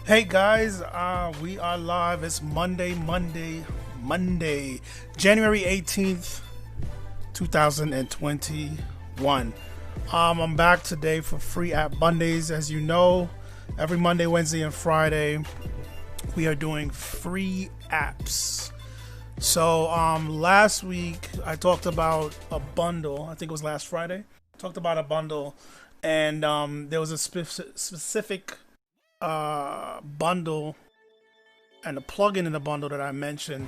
Hey guys, we are live. It's Monday, January 18th, 2021. I'm back today for Free App Mondays. As you know, every Monday, Wednesday, and Friday, we are doing free apps. So last week I talked about a bundle. I think it was last Friday. Talked about a bundle, and there was a specific bundle and a plugin in the bundle that I mentioned,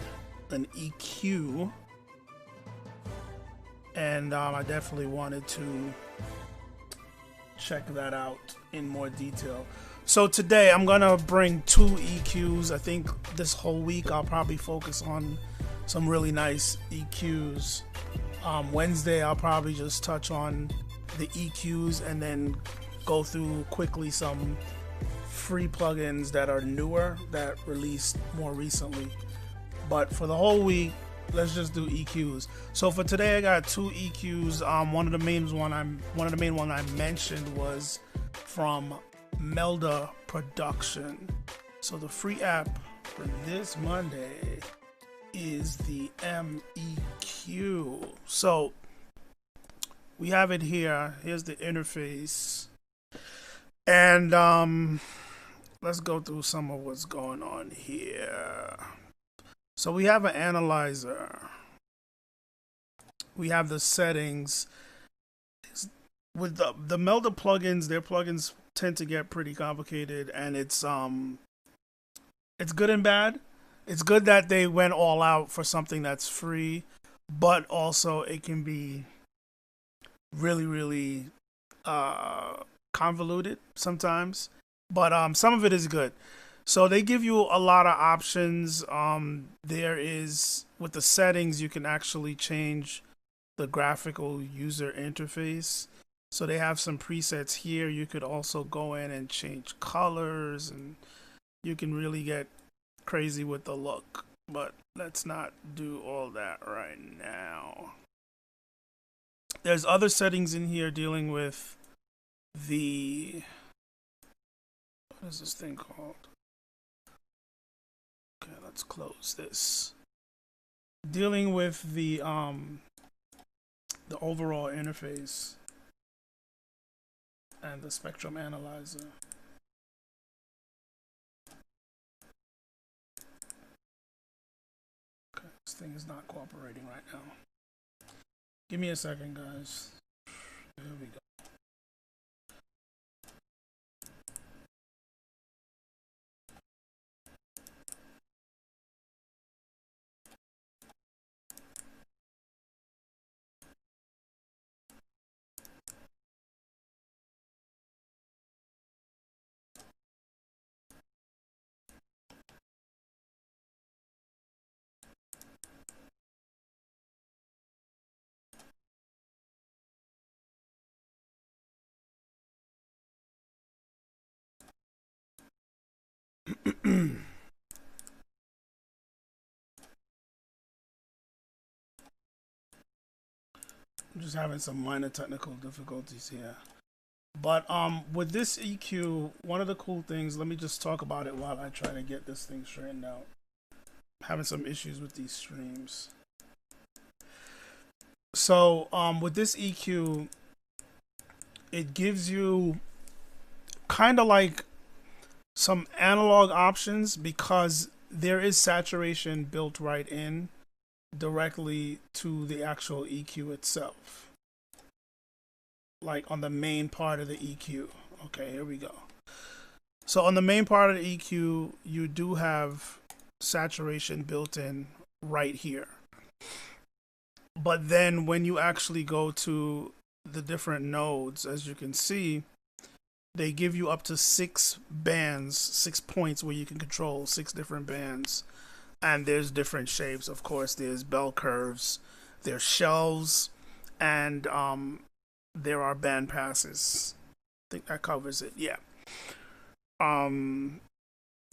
an EQ, and I definitely wanted to check that out in more detail. So today I'm gonna bring two EQs. I think this whole week I'll probably focus on some really nice EQs. Wednesday I'll probably just touch on the EQs and then go through quickly some free plugins that are newer, that released more recently. But for the whole week, let's just do EQs. So for today, I got two EQs. One of the main one I mentioned was from Melda Production. So the free app for this Monday is the MEQ. So we have it here. Here's the interface, and let's go through some of what's going on here. So we have an analyzer. We have the settings. With the Melda plugins, their plugins tend to get pretty complicated, and it's good and bad. It's good that they went all out for something that's free, but also it can be really convoluted sometimes. But some of it is good. So they give you a lot of options. There is, with the settings, you can actually change the graphical user interface. So they have some presets here. You could also go in and change colors, and you can really get crazy with the look. But let's not do all that right now. There's other settings in here dealing with the... what is this thing called? Okay, let's close this. Dealing with the overall interface and the spectrum analyzer. Okay, this thing is not cooperating right now. Give me a second, guys. There we go. I'm just having some minor technical difficulties here. But with this EQ, one of the cool things, let me just talk about it while I try to get this thing straightened out. I'm having some issues with these streams. So with this EQ, it gives you kind of like some analog options, because there is saturation built right in directly to the actual EQ itself, like on the main part of the EQ. Okay, here we go. So on the main part of the EQ, you do have saturation built in right here. But then when you actually go to the different nodes, as you can see, they give you up to 6 bands, 6 points where you can control 6 different bands. And there's different shapes, of course. There's bell curves, there's shelves, and there are band passes. I think that covers it, yeah. And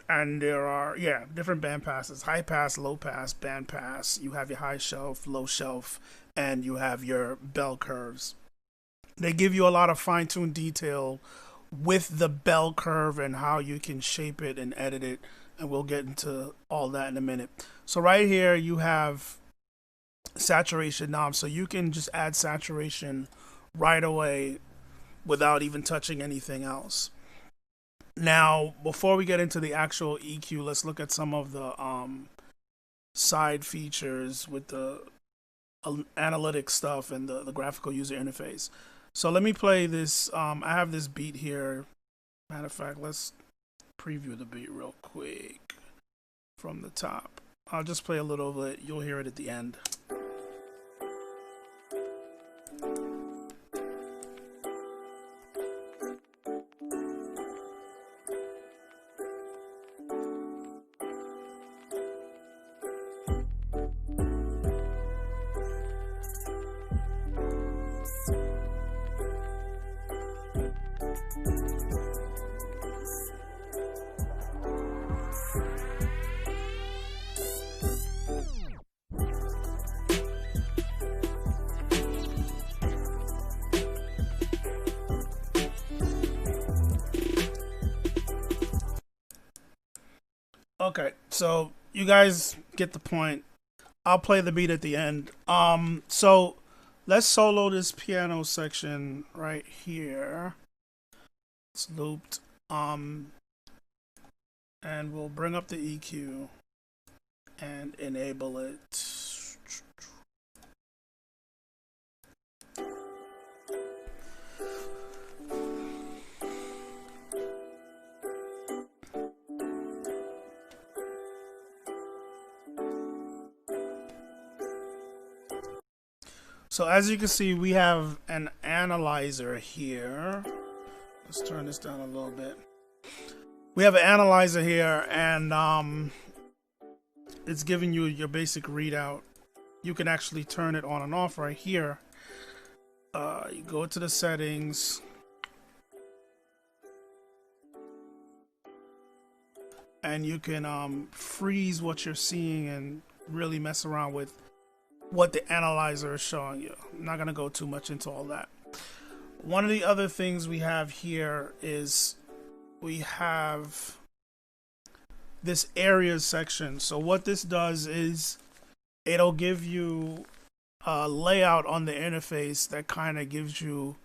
there are, yeah, different band passes. High pass, low pass, band pass. You have your high shelf, low shelf, and you have your bell curves. They give you a lot of fine-tuned detail with the bell curve and how you can shape it and edit it, and we'll get into all that in a minute. So right here you have saturation knob, so you can just add saturation right away without even touching anything else. Now, before we get into the actual EQ, let's look at some of the side features with the analytic stuff and the graphical user interface. So let me play this. I have this beat here. Matter of fact, let's preview the beat real quick from the top. I'll just play a little of it. You'll hear it at the end. Okay, so you guys get the point. I'll play the beat at the end. So let's solo this piano section right here. It's looped. And we'll bring up the EQ and enable it. So as you can see, we have an analyzer here. Let's turn this down a little bit. We have an analyzer here, and it's giving you your basic readout. You can actually turn it on and off right here. You go to the settings, and you can freeze what you're seeing and really mess around with what the analyzer is showing you. I'm not going to go too much into all that. One of the other things we have here is we have this areas section. So what this does is it'll give you a layout on the interface that kind of gives you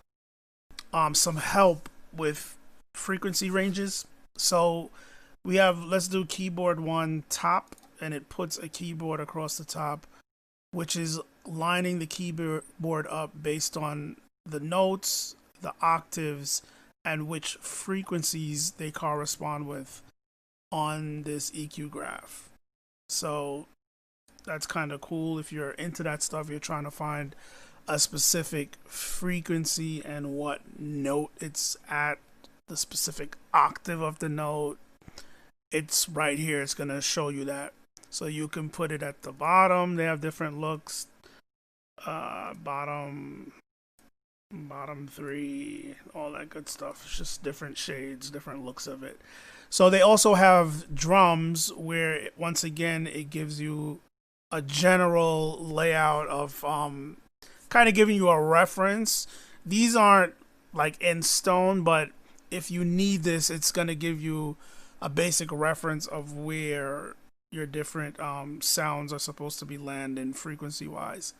some help with frequency ranges. So we have, let's do keyboard 1 top, and it puts a keyboard across the top, which is lining the keyboard up based on the notes, the octaves, and which frequencies they correspond with on this EQ graph. So that's kind of cool. If you're into that stuff, you're trying to find a specific frequency and what note it's at, the specific octave of the note, it's right here. It's going to show you that. So you can put it at the bottom. They have different looks. Bottom 3, all that good stuff. It's just different shades, different looks of it. So they also have drums where, once again, it gives you a general layout of kind of giving you a reference. These aren't like in stone, but if you need this, it's going to give you a basic reference of where your different sounds are supposed to be landing frequency wise.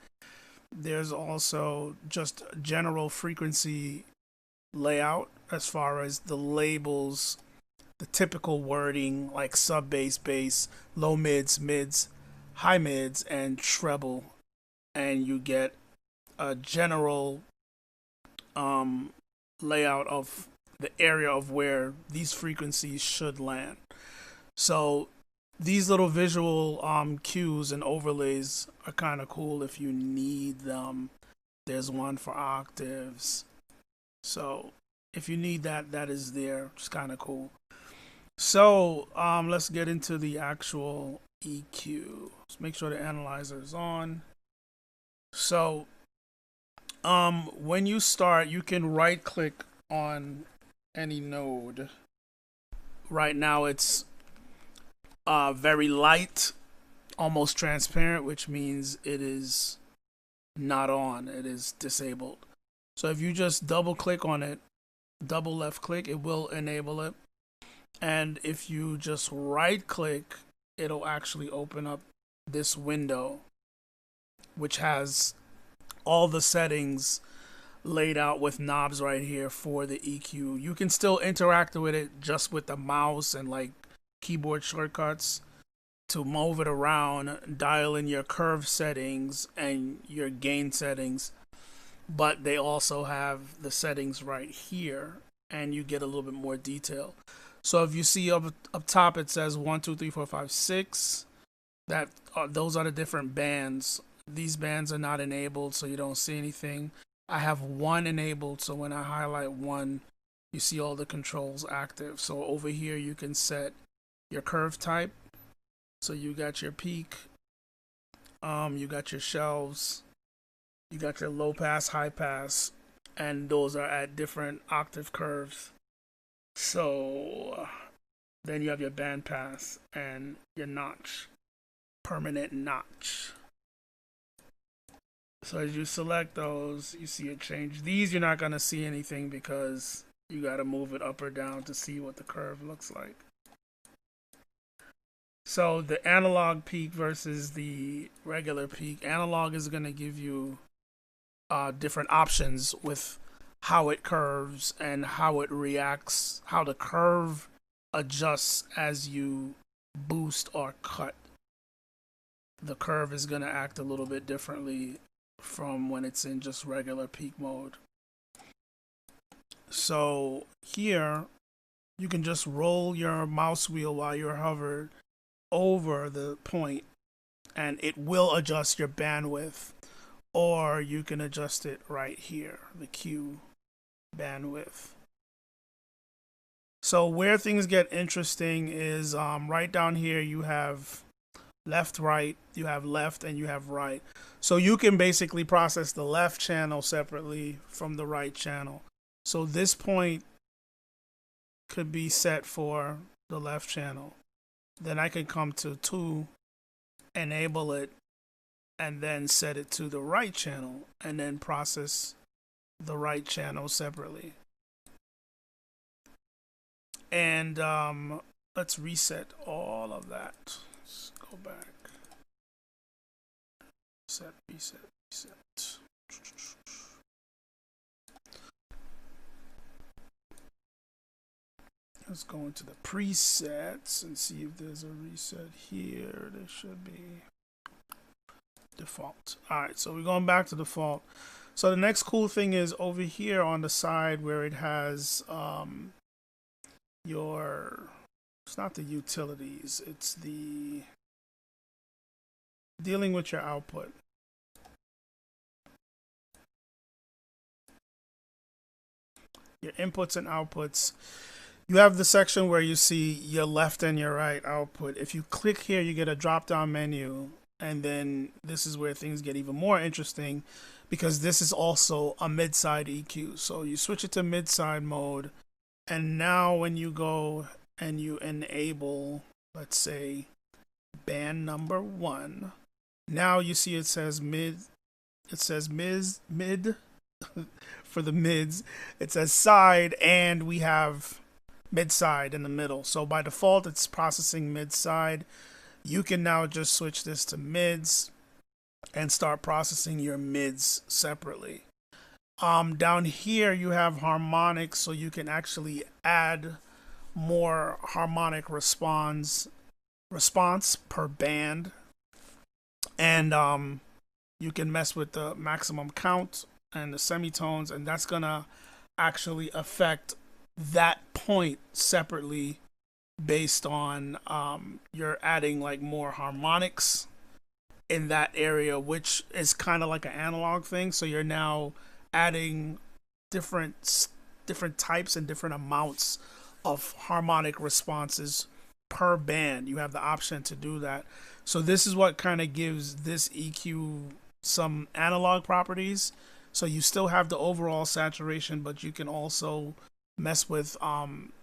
There's also just general frequency layout as far as the labels, the typical wording like sub bass, bass, low mids, mids, high mids, and treble, and you get a general layout of the area of where these frequencies should land. So these little visual cues and overlays are kind of cool if you need them. There's one for octaves. So if you need that, that is there. It's kind of cool. So let's get into the actual EQ. Let's make sure the analyzer is on. So when you start, you can right click on any node. Right now it's very light, almost transparent, which means it is not on, it is disabled. So if you just double click on it, double left click, it will enable it. And if you just right click, it'll actually open up this window, which has all the settings laid out with knobs right here for the EQ. You can still interact with it just with the mouse and like keyboard shortcuts to move it around, dial in your curve settings and your gain settings, but they also have the settings right here and you get a little bit more detail. So if you see up top it says 1, 2, 3, 4, 5, 6, those are the different bands. These bands are not enabled, so you don't see anything. I have 1 enabled, so when I highlight 1, you see all the controls active. So over here you can set your curve type. So you got your peak, you got your shelves, you got your low pass, high pass, and those are at different octave curves. So then you have your band pass and your notch, permanent notch. So as you select those, you see it change. These you're not going to see anything because you got to move it up or down to see what the curve looks like. So the analog peak versus the regular peak. Analog is going to give you different options with how it curves and how it reacts, how the curve adjusts as you boost or cut. The curve is going to act a little bit differently from when it's in just regular peak mode. So here you can just roll your mouse wheel while you're hovered over the point and it will adjust your bandwidth, or you can adjust it right here, the Q bandwidth. So where things get interesting is right down here you have left, right, you have left, and you have right. So you can basically process the left channel separately from the right channel. So this point could be set for the left channel. Then I can come to 2, enable it, and then set it to the right channel, and then process the right channel separately. And let's reset all of that. Let's go back. Reset. Let's go into the presets and see if there's a reset here. There should be. Default. Alright, so we're going back to default. So the next cool thing is over here on the side where it has it's not the utilities, it's the dealing with your output. Your inputs and outputs. You have the section where you see your left and your right output. If you click here, you get a drop-down menu, and then this is where things get even more interesting because this is also a mid-side EQ. So you switch it to mid-side mode, and now when you go and you enable, let's say, band number 1, now you see it says mid. It says mid for the mids. It says side, and we have mid-side in the middle. So by default, it's processing mid-side. You can now just switch this to mids and start processing your mids separately. Down here, you have harmonics, so you can actually add more harmonic response per band. And you can mess with the maximum count and the semitones, and that's gonna actually affect that point separately based on you're adding like more harmonics in that area, which is kind of like an analog thing. So you're now adding different types and different amounts of harmonic responses per band. You have the option to do that. So this is what kind of gives this EQ some analog properties. So you still have the overall saturation, but you can also mess with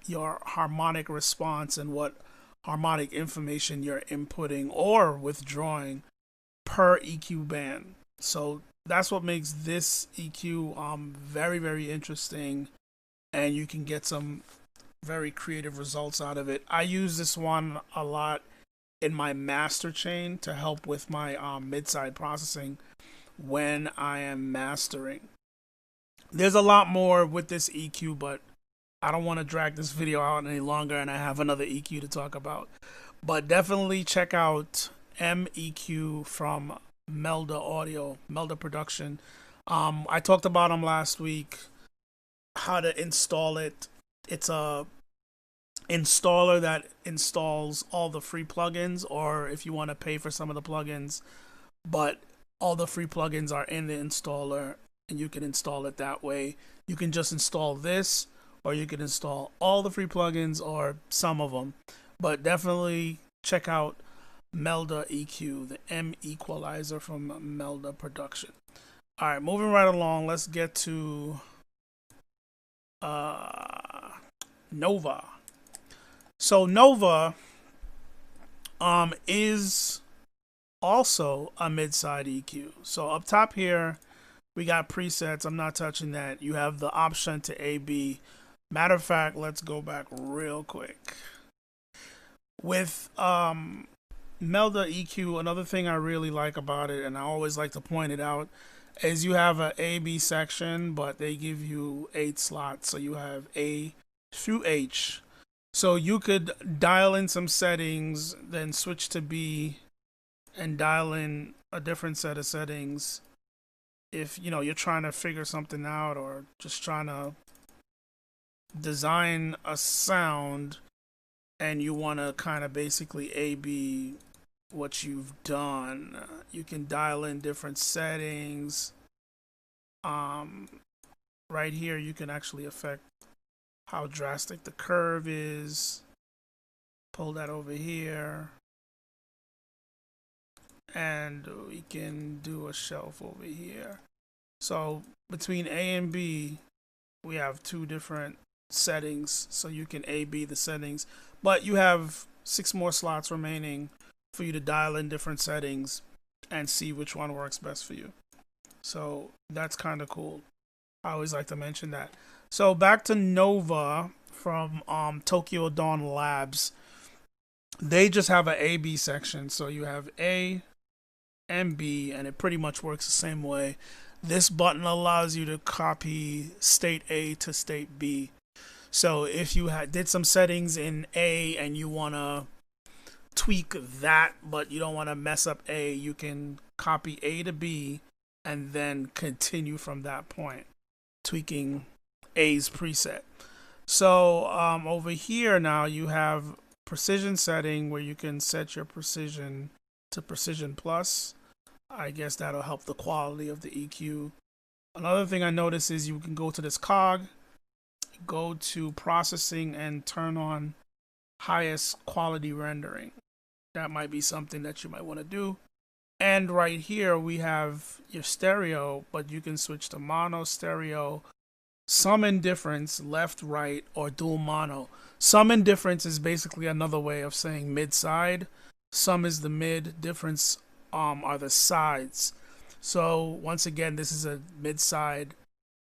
your harmonic response and what harmonic information you're inputting or withdrawing per EQ band. So that's what makes this EQ very, very interesting and you can get some very creative results out of it. I use this one a lot in my master chain to help with my mid-side processing when I am mastering. There's a lot more with this EQ, but I don't want to drag this video out any longer, and I have another EQ to talk about. But definitely check out MEQ from Melda Audio, Melda Production. I talked about them last week, how to install it. It's a installer that installs all the free plugins, or if you want to pay for some of the plugins, but all the free plugins are in the installer and you can install it that way. You can just install this, or you can install all the free plugins or some of them. But definitely check out Melda EQ, the M equalizer from Melda Production. All right, moving right along, let's get to Nova. So Nova is also a mid-side EQ. So up top here, we got presets. I'm not touching that. You have the option to A/B. Matter of fact, let's go back real quick. With Melda EQ, another thing I really like about it, and I always like to point it out, is you have an A/B section, but they give you 8 slots. So you have A through H. So you could dial in some settings, then switch to B and dial in a different set of settings if you're trying to figure something out, or just trying to design a sound and you want to kind of basically A/B what you've done. You can dial in different settings. Right here you can actually affect how drastic the curve is. Pull that over here, and we can do a shelf over here. So between A and B, we have 2 different settings, so you can A/B the settings, but you have 6 more slots remaining for you to dial in different settings and see which one works best for you. So that's kind of cool. I always like to mention that. So back to Nova from Tokyo Dawn Labs. They just have an A/B section, so you have A and B, and it pretty much works the same way. This button allows you to copy state A to state B. So if you did some settings in A and you want to tweak that, but you don't want to mess up A, you can copy A to B and then continue from that point, tweaking A's preset. So over here now you have precision setting, where you can set your precision to precision plus. I guess that'll help the quality of the EQ. Another thing I noticed is you can go to this cog, go to processing, and turn on highest quality rendering. That might be something that you might want to do. And right here we have your stereo, but you can switch to mono, stereo, sum and difference, left, right, or dual mono. Sum and difference is basically another way of saying mid-side. Sum is the mid, difference are the sides. So once again, this is a mid-side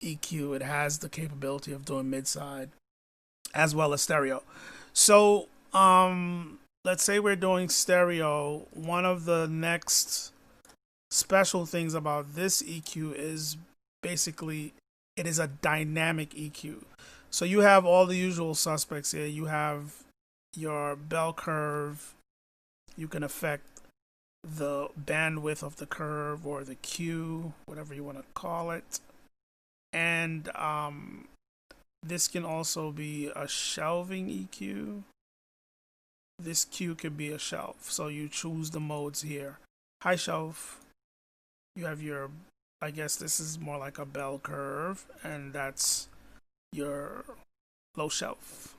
EQ. It has the capability of doing mid-side as well as stereo. So let's say we're doing stereo. One of the next special things about this EQ is basically it is a dynamic EQ. So you have all the usual suspects here. You have your bell curve. You can affect the bandwidth of the curve, or the Q, whatever you want to call it. And this can also be a shelving EQ. This Q could be a shelf. So you choose the modes here. High shelf. You have your, I guess this is more like a bell curve, and that's your low shelf.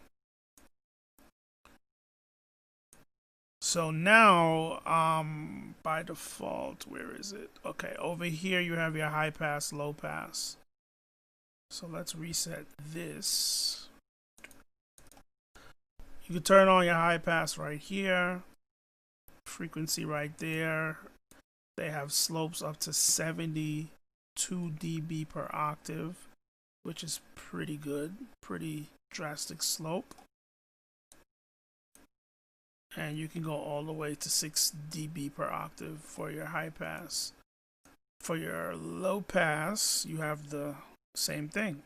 So now, by default, where is it? Okay, over here you have your high pass, low pass. So let's reset this. You can turn on your high pass right here. Frequency right there. They have slopes up to 72 dB per octave. which is pretty good, pretty drastic slope. And you can go all the way to 6 dB per octave for your high pass. For your low pass, you have the same thing.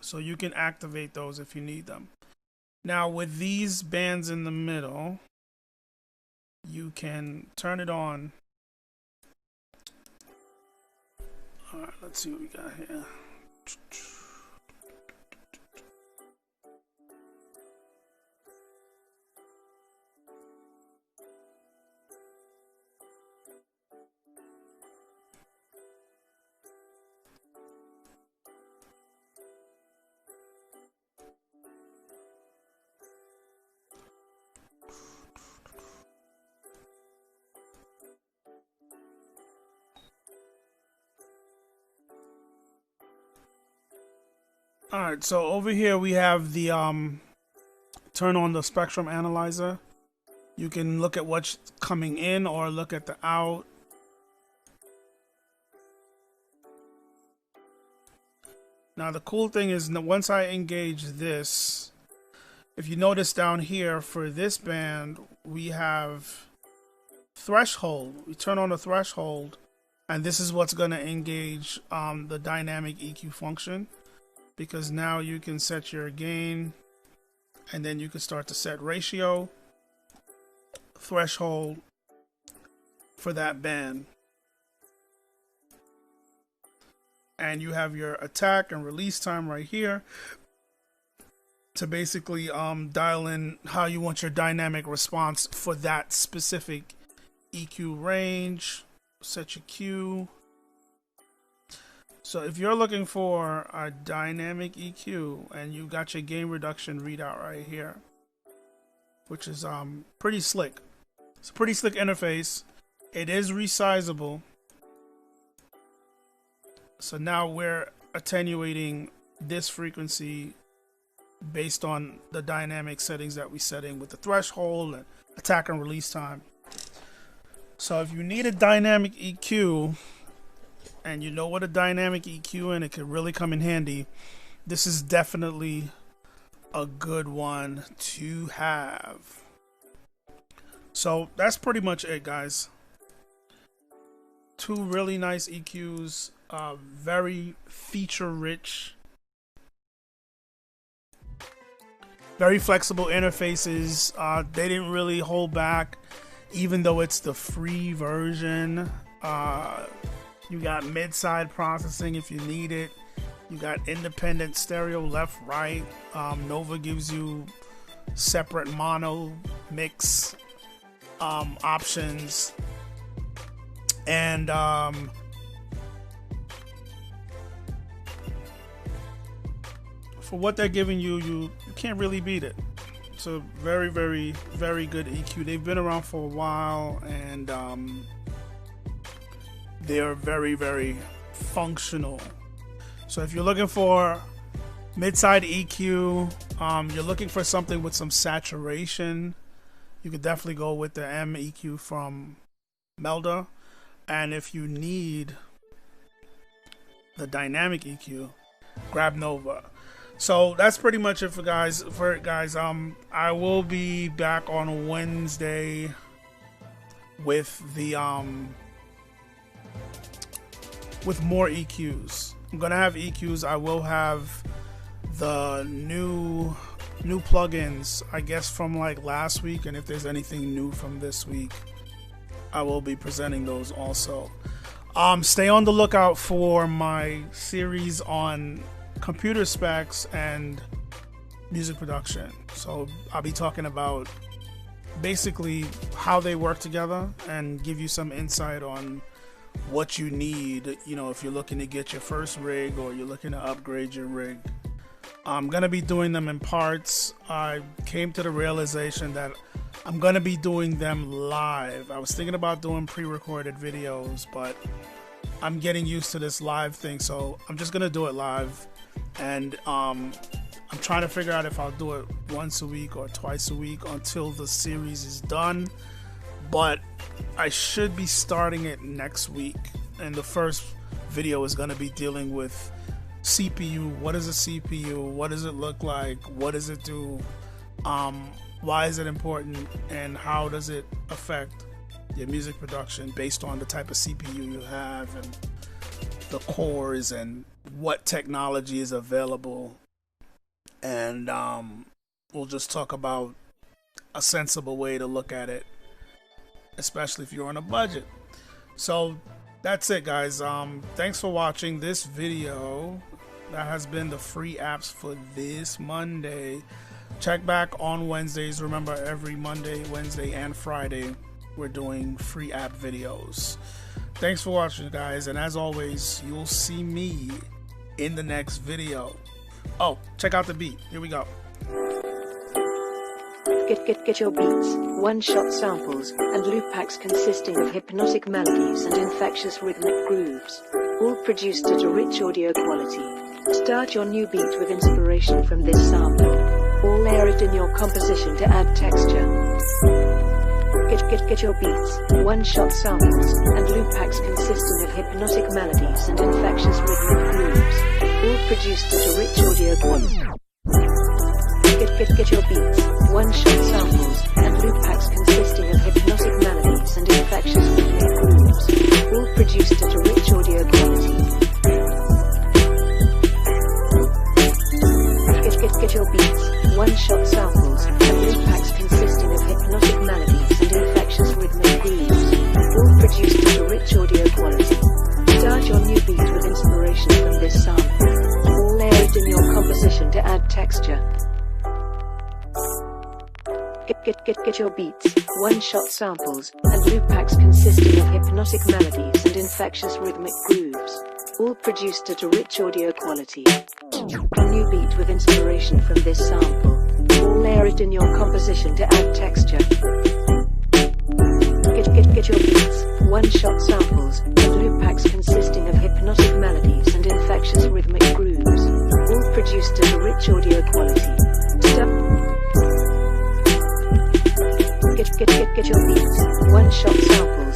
So you can activate those if you need them. Now with these bands in the middle, you can turn it on. All right, let's see what we got here. Alright, so over here we have the turn on the spectrum analyzer. You can look at what's coming in or look at the out. Now the cool thing is that once I engage this, if you notice down here for this band, we have threshold. We turn on the threshold, and this is what's going to engage the dynamic EQ function. Because now you can set your gain, and then you can start to set ratio, threshold for that band. And you have your attack and release time right here to basically dial in how you want your dynamic response for that specific EQ range. Set your Q. So if you're looking for a dynamic EQ and you got your gain reduction readout right here, which is pretty slick. It's a pretty slick interface. It is resizable. So now we're attenuating this frequency based on the dynamic settings that we're setting with the threshold and attack and release time. So if you need a dynamic EQ, and you know what a dynamic EQ and it could really come in handy, this is definitely a good one to have. So that's pretty much it, guys. Two really nice EQs, very feature rich, very flexible interfaces. They didn't really hold back, even though it's the free version. You got mid-side processing if you need it. You got independent stereo left, right. Nova gives you separate mono mix options. And for what they're giving you, you can't really beat it. It's a very, very, very good EQ. They've been around for a while, and they are very, very functional. So if you're looking for mid-side EQ, you're looking for something with some saturation, you could definitely go with the M EQ from Melda. And if you need the dynamic EQ, grab Nova. So that's pretty much it for guys. I will be back on Wednesday with the with more EQs. I'm gonna have EQs. I will have the new plugins, I guess, from like last week, and if there's anything new from this week, I will be presenting those also. Stay on the lookout for my series on computer specs and music production. So I'll be talking about basically how they work together and give you some insight on what you need, you know, if you're looking to get your first rig or you're looking to upgrade your rig. I'm gonna be doing them in parts. I came to the realization that I'm gonna be doing them live. I was thinking about doing pre-recorded videos, but I'm getting used to this live thing, so I'm just gonna do it live. And I'm trying to figure out if I'll do it once a week or twice a week until the series is done. But I should be starting it next week, and the first video is going to be dealing with CPU. What is a CPU? What does it look like? What does it do? Why is it important? And how does it affect your music production based on the type of CPU you have and the cores and what technology is available. And we'll just talk about a sensible way to look at it, especially if you're on a budget. So that's it, guys. Thanks for watching this video. That has been the free apps for this Monday. Check back on Wednesdays. Remember, every Monday, Wednesday, and Friday we're doing free app videos. Thanks for watching, guys, and as always, you'll see me in the next video. Oh, check out the beat. Here we go. Get your beats, one-shot samples, and loop packs consisting of hypnotic melodies and infectious rhythmic grooves, all produced at a rich audio quality. Start your new beat with inspiration from this sample, or layer it in your composition to add texture. Get your beats, one-shot samples, and loop packs consisting of hypnotic melodies and infectious rhythmic grooves, all produced at a rich audio quality. Get your beats, one-shot samples, and loop packs consisting of hypnotic melodies and infectious rhythmic grooves, all produced at a rich audio quality. Get your beats, one-shot samples, and loop packs consisting of hypnotic melodies and infectious rhythmic grooves, all produced at a rich audio quality. Start your new beat with inspiration from this sample, or layer it in your composition to add texture. Get your beats, one-shot samples, and loop packs consisting of hypnotic melodies and infectious rhythmic grooves, all produced at a rich audio quality. A new beat with inspiration from this sample, or layer it in your composition to add texture. Get your beats, one-shot samples, and loop packs consisting of hypnotic melodies and infectious rhythmic grooves, all produced at a rich audio quality. Get your beats, one-shot samples,